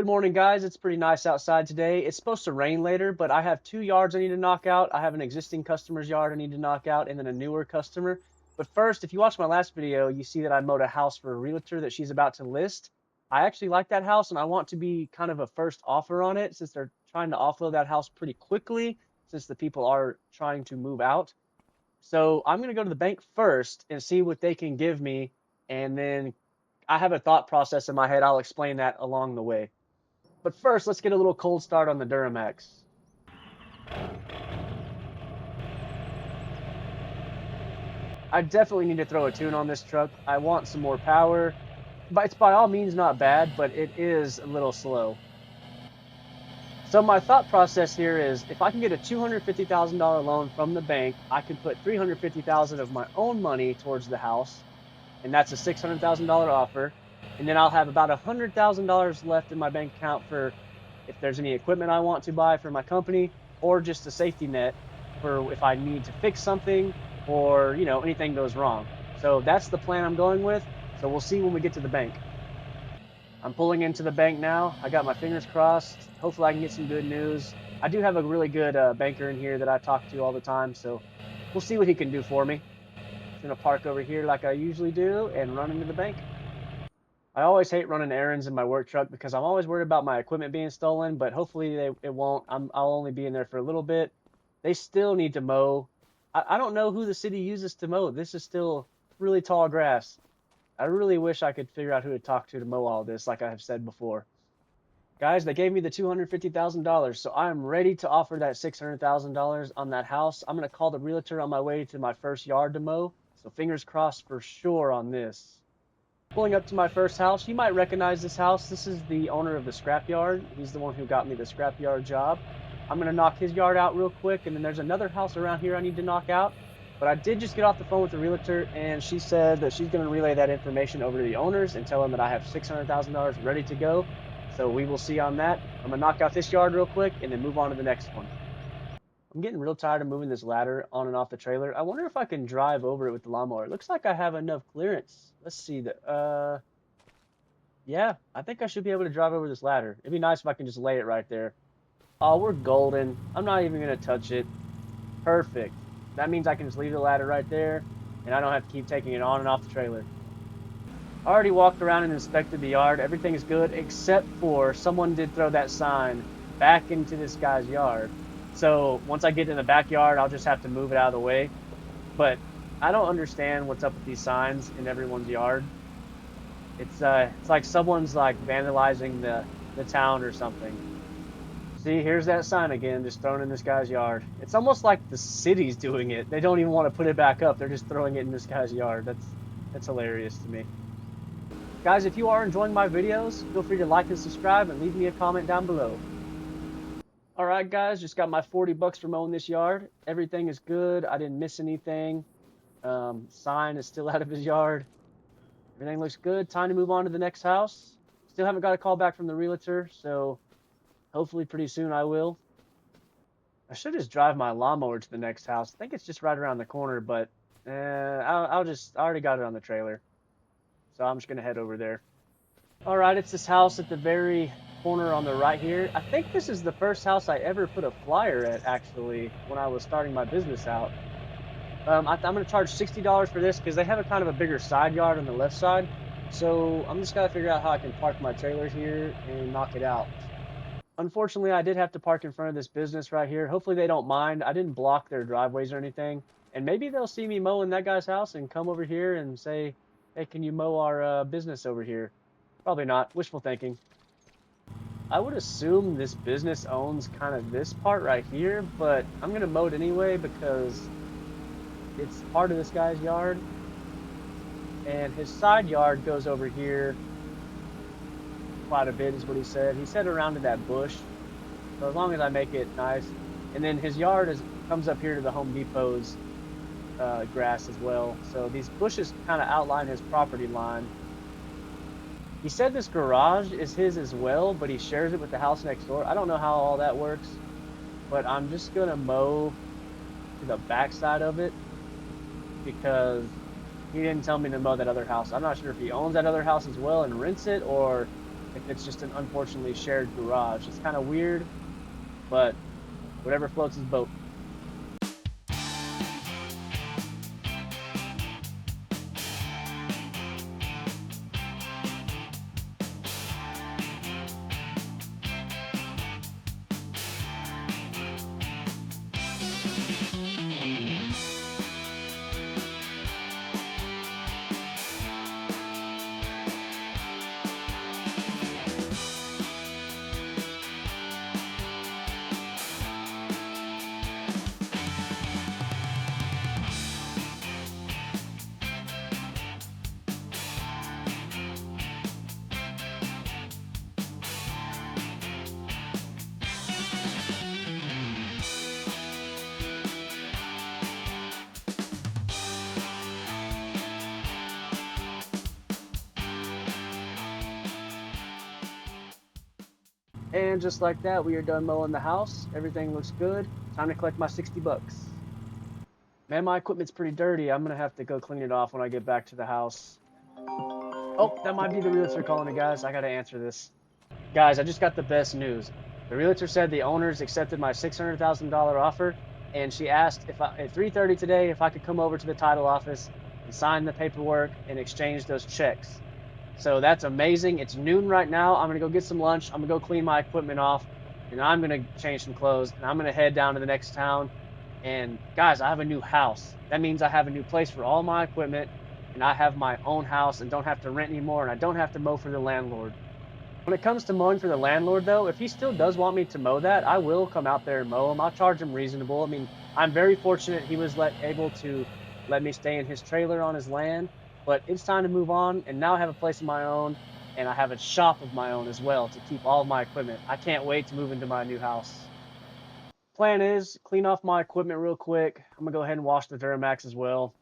Good morning, guys. It's pretty nice outside today. It's supposed to rain later, but I have 2 yards I need to knock out. I have an existing customer's yard I need to knock out, and then a newer customer. But first, if you watched my last video, you see that I mowed a house for a realtor that she's about to list. I actually like that house, and I want to be kind of a first offer on it since they're trying to offload that house pretty quickly, since the people are trying to move out. So I'm going to go to the bank first and see what they can give me, and then I have a thought process in my head. I'll explain that along the way. But first, let's get a little cold start on the Duramax. I definitely need to throw a tune on this truck. I want some more power. But it's by all means not bad, but it is a little slow. So my thought process here is if I can get a $250,000 loan from the bank, I can put $350,000 of my own money towards the house, and that's a $600,000 offer. And then I'll have about $100,000 left in my bank account for if there's any equipment I want to buy for my company, or just a safety net for if I need to fix something or, anything goes wrong. So that's the plan I'm going with. So we'll see when we get to the bank. I'm pulling into the bank now. I got my fingers crossed. Hopefully I can get some good news. I do have a really good banker in here that I talk to all the time, so we'll see what he can do for me. I'm gonna park over here like I usually do and run into the bank. I always hate running errands in my work truck because I'm always worried about my equipment being stolen, but hopefully it won't. I'll only be in there for a little bit. They still need to mow. I don't know who the city uses to mow. This is still really tall grass. I really wish I could figure out who to talk to mow all this, like I have said before. Guys, they gave me the $250,000, so I'm ready to offer that $600,000 on that house. I'm going to call the realtor on my way to my first yard to mow, so fingers crossed for sure on this. Pulling up to my first house, you might recognize this house. This is the owner of the scrapyard. He's the one who got me the scrapyard job. I'm going to knock his yard out real quick, and then there's another house around here I need to knock out. But I did just get off the phone with the realtor, and she said that she's going to relay that information over to the owners and tell them that I have $600,000 ready to go. So we will see on that. I'm going to knock out this yard real quick and then move on to the next one. I'm getting real tired of moving this ladder on and off the trailer. I wonder if I can drive over it with the lawnmower. It looks like I have enough clearance. Let's see. Yeah, I think I should be able to drive over this ladder. It'd be nice if I can just lay it right there. Oh, we're golden. I'm not even going to touch it. Perfect. That means I can just leave the ladder right there, and I don't have to keep taking it on and off the trailer. I already walked around and inspected the yard. Everything's good, except for someone did throw that sign back into this guy's yard. So once I get in the backyard, I'll just have to move it out of the way. But I don't understand what's up with these signs in everyone's yard. It's like someone's like vandalizing the town or something. See, here's that sign again, just thrown in this guy's yard. It's almost like the city's doing it. They don't even want to put it back up. They're just throwing it in this guy's yard. That's hilarious to me. Guys, if you are enjoying my videos, feel free to like and subscribe and leave me a comment down below. All right, guys, just got my 40 bucks for mowing this yard. Everything is good. I didn't miss anything. Sign is still out of his yard. Everything looks good. Time to move on to the next house. Still haven't got a call back from the realtor, so hopefully pretty soon I will. I should just drive my lawnmower to the next house. I think it's just right around the corner, but I already got it on the trailer. So I'm just going to head over there. All right, it's this house at the very corner on the right here. I think this is the first house I ever put a flyer at, actually, when I was starting my business out. I'm going to charge $60 for this because they have a kind of a bigger side yard on the left side. So I'm just got to figure out how I can park my trailer here and knock it out. Unfortunately, I did have to park in front of this business right here. Hopefully they don't mind. I didn't block their driveways or anything. And maybe they'll see me mowing that guy's house and come over here and say, hey, can you mow our business over here? Probably not. Wishful thinking. I would assume this business owns kind of this part right here, but I'm going to mow it anyway because it's part of this guy's yard. And his side yard goes over here quite a bit is what he said. He said around to that bush. So as long as I make it nice. And then his yard comes up here to the Home Depot's grass as well. So these bushes kind of outline his property line. He said this garage is his as well, but he shares it with the house next door. I don't know how all that works, but I'm just gonna mow to the back side of it because he didn't tell me to mow that other house. I'm not sure if he owns that other house as well and rents it, or if it's just an unfortunately shared garage. It's kind of weird, but whatever floats his boat. And just like that, we are done mowing the house. Everything looks good. Time to collect my 60 bucks. Man, my equipment's pretty dirty. I'm gonna have to go clean it off when I get back to the house. Oh, that might be the realtor calling me, guys. I gotta answer this. Guys, I just got the best news. The realtor said the owners accepted my $600,000 offer, and she asked if at 3:30 today if I could come over to the title office and sign the paperwork and exchange those checks. So that's amazing. It's noon right now. I'm gonna go get some lunch. I'm gonna go clean my equipment off, and I'm gonna change some clothes, and I'm gonna head down to the next town. And guys, I have a new house. That means I have a new place for all my equipment, and I have my own house and don't have to rent anymore, and I don't have to mow for the landlord. When it comes to mowing for the landlord, though, if he still does want me to mow that, I will come out there and mow him. I'll charge him reasonable. I mean, I'm very fortunate he was able to let me stay in his trailer on his land, but it's time to move on, and now I have a place of my own, and I have a shop of my own as well to keep all of my equipment. I can't wait to move into my new house. Plan is clean off my equipment real quick. I'm gonna go ahead and wash the Duramax as well.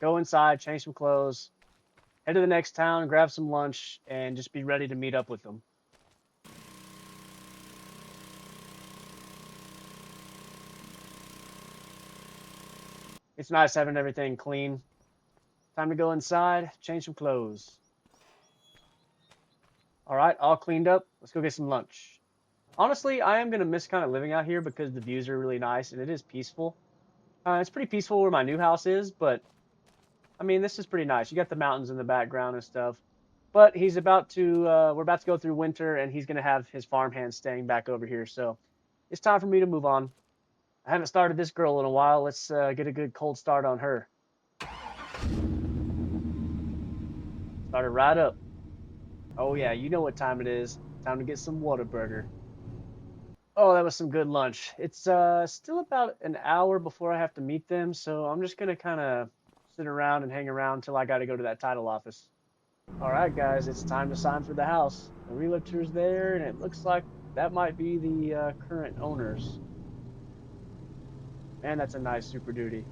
Go inside, change some clothes, head to the next town, grab some lunch, and just be ready to meet up with them. It's nice having everything clean. Time to go inside, change some clothes. All right, all cleaned up. Let's go get some lunch. Honestly, I am going to miss kind of living out here because the views are really nice and it is peaceful. It's pretty peaceful where my new house is, but I mean, this is pretty nice. You got the mountains in the background and stuff. But we're about to go through winter, and he's going to have his farmhand staying back over here. So it's time for me to move on. I haven't started this girl in a while. Let's get a good cold start on her. Started right up. Oh yeah, you know what time it is. Time to get some Whataburger. Oh, that was some good lunch. It's still about an hour before I have to meet them, so I'm just going to kind of sit around and hang around until I got to go to that title office. All right, guys, it's time to sign for the house. The realtor's there, and it looks like that might be the current owners. Man, that's a nice Super Duty.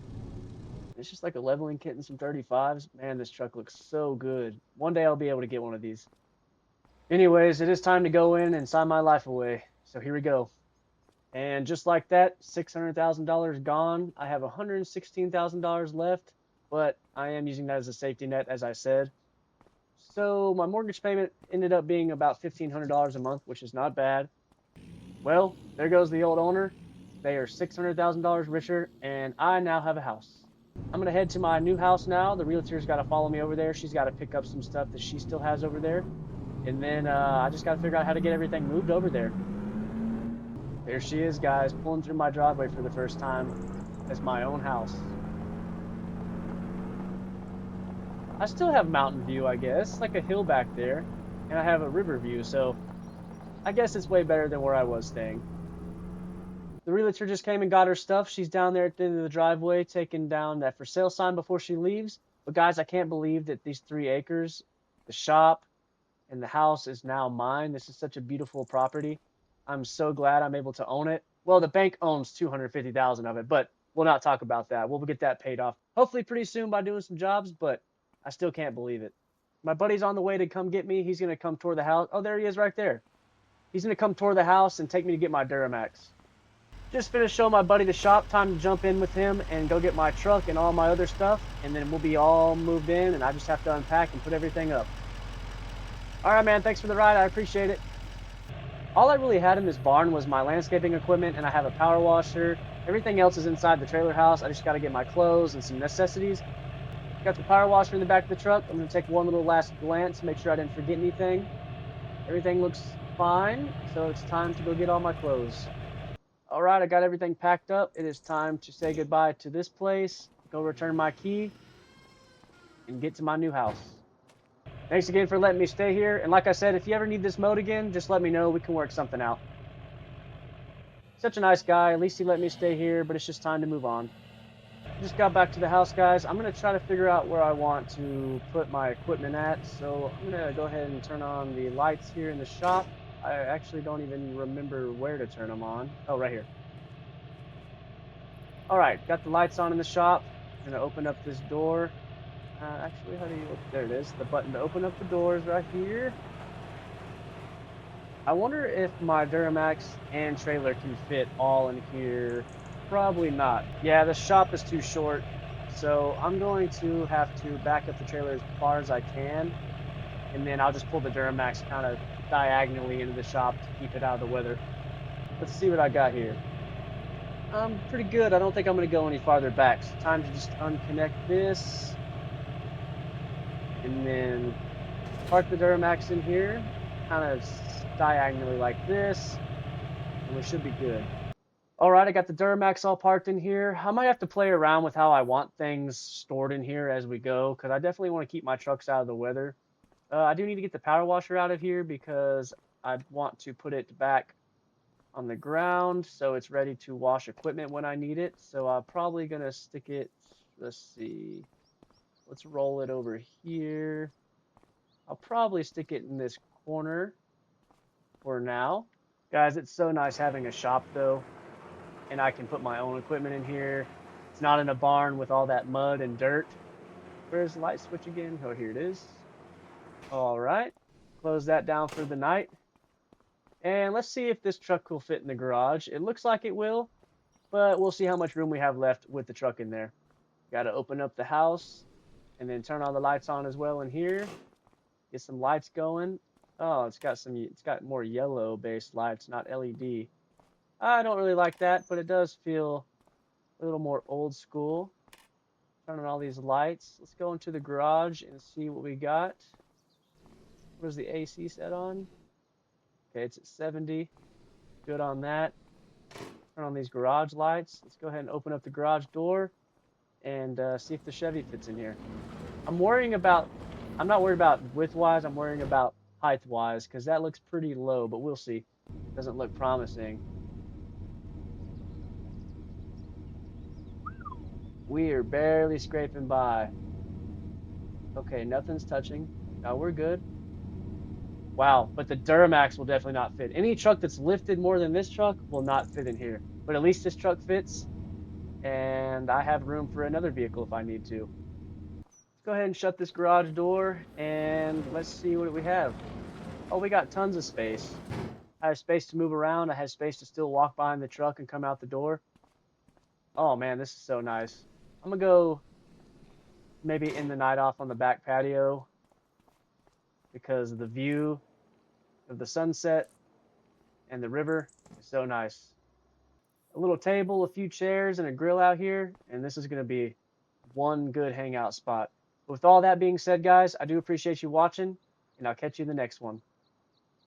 It's just like a leveling kit and some 35s. Man, this truck looks so good. One day I'll be able to get one of these. Anyways, it is time to go in and sign my life away. So here we go. And just like that, $600,000 gone. I have $116,000 left, but I am using that as a safety net, as I said. So my mortgage payment ended up being about $1,500 a month, which is not bad. Well, there goes the old owner. They are $600,000 richer, and I now have a house. I'm going to head to my new house now. The realtor's got to follow me over there. She's got to pick up some stuff that she still has over there. And then I just got to figure out how to get everything moved over there. There she is, guys, pulling through my driveway for the first time as my own house. I still have mountain view, I guess. It's like a hill back there. And I have a river view, so I guess it's way better than where I was staying. The realtor just came and got her stuff. She's down there at the end of the driveway taking down that for sale sign before she leaves. But guys, I can't believe that these 3 acres, the shop, and the house is now mine. This is such a beautiful property. I'm so glad I'm able to own it. Well, the bank owns $250,000 of it, but we'll not talk about that. We'll get that paid off hopefully pretty soon by doing some jobs, but I still can't believe it. My buddy's on the way to come get me. He's going to come tour the house. Oh, there he is right there. He's going to come tour the house and take me to get my Duramax. Just finished showing my buddy the shop. Time to jump in with him and go get my truck and all my other stuff, and then we'll be all moved in, and I just have to unpack and put everything up. All right, man. Thanks for the ride. I appreciate it. All I really had in this barn was my landscaping equipment, and I have a power washer. Everything else is inside the trailer house. I just got to get my clothes and some necessities. Got the power washer in the back of the truck. I'm going to take one little last glance, make sure I didn't forget anything. Everything looks fine, so it's time to go get all my clothes. All right, I got everything packed up. It is time to say goodbye to this place, go return my key, and get to my new house. Thanks again for letting me stay here. And like I said, if you ever need this mode again, just let me know. We can work something out. Such a nice guy. At least he let me stay here, but it's just time to move on. Just got back to the house, guys. I'm going to try to figure out where I want to put my equipment at. So I'm going to go ahead and turn on the lights here in the shop. I actually don't even remember where to turn them on. Oh, right here. All right, got the lights on in the shop. I'm going to open up this door. Actually, how do you, there it is. The button to open up the doors right here. I wonder if my Duramax and trailer can fit all in here. Probably not. Yeah, the shop is too short. So I'm going to have to back up the trailer as far as I can. And then I'll just pull the Duramax kind of diagonally into the shop to keep it out of the weather. Let's see what I got here. I'm pretty good. I don't think I'm going to go any farther back. So time to just unconnect this. And then park the Duramax in here. Kind of diagonally like this. And we should be good. All right, I got the Duramax all parked in here. I might have to play around with how I want things stored in here as we go, because I definitely want to keep my trucks out of the weather. I do need to get the power washer out of here because I want to put it back on the ground so it's ready to wash equipment when I need it. So I'm probably going to stick it, let's see, let's roll it over here. I'll probably stick it in this corner for now. Guys, it's so nice having a shop though, and I can put my own equipment in here. It's not in a barn with all that mud and dirt. Where's the light switch again? Oh, here it is. All right, close that down for the night. And let's see if this truck will fit in the garage. It looks like it will, but we'll see how much room we have left with the truck in there. Got to open up the house and then turn all the lights on as well in here. Get some lights going. Oh, it's got more yellow based lights, not LED. I don't really like that, but it does feel a little more old school. Turn on all these lights. Let's go into the garage and see what we got. Where's the AC set on? Okay, it's at 70. Good on that. Turn on these garage lights. Let's go ahead and open up the garage door and see if the Chevy fits in here. I'm not worrying about width-wise. I'm worrying about height-wise because that looks pretty low, but we'll see. Doesn't look promising. We are barely scraping by. Okay, nothing's touching. Now we're good. Wow, but the Duramax will definitely not fit. Any truck that's lifted more than this truck will not fit in here. But at least this truck fits, and I have room for another vehicle if I need to. Let's go ahead and shut this garage door, and let's see what we have. Oh, we got tons of space. I have space to move around. I have space to still walk behind the truck and come out the door. Oh man, this is so nice. I'm gonna go maybe end the night off on the back patio because the view of the sunset and the river is so nice. A little table, a few chairs, and a grill out here, and this is going to be one good hangout spot. With all that being said, guys, I do appreciate you watching, and I'll catch you in the next one.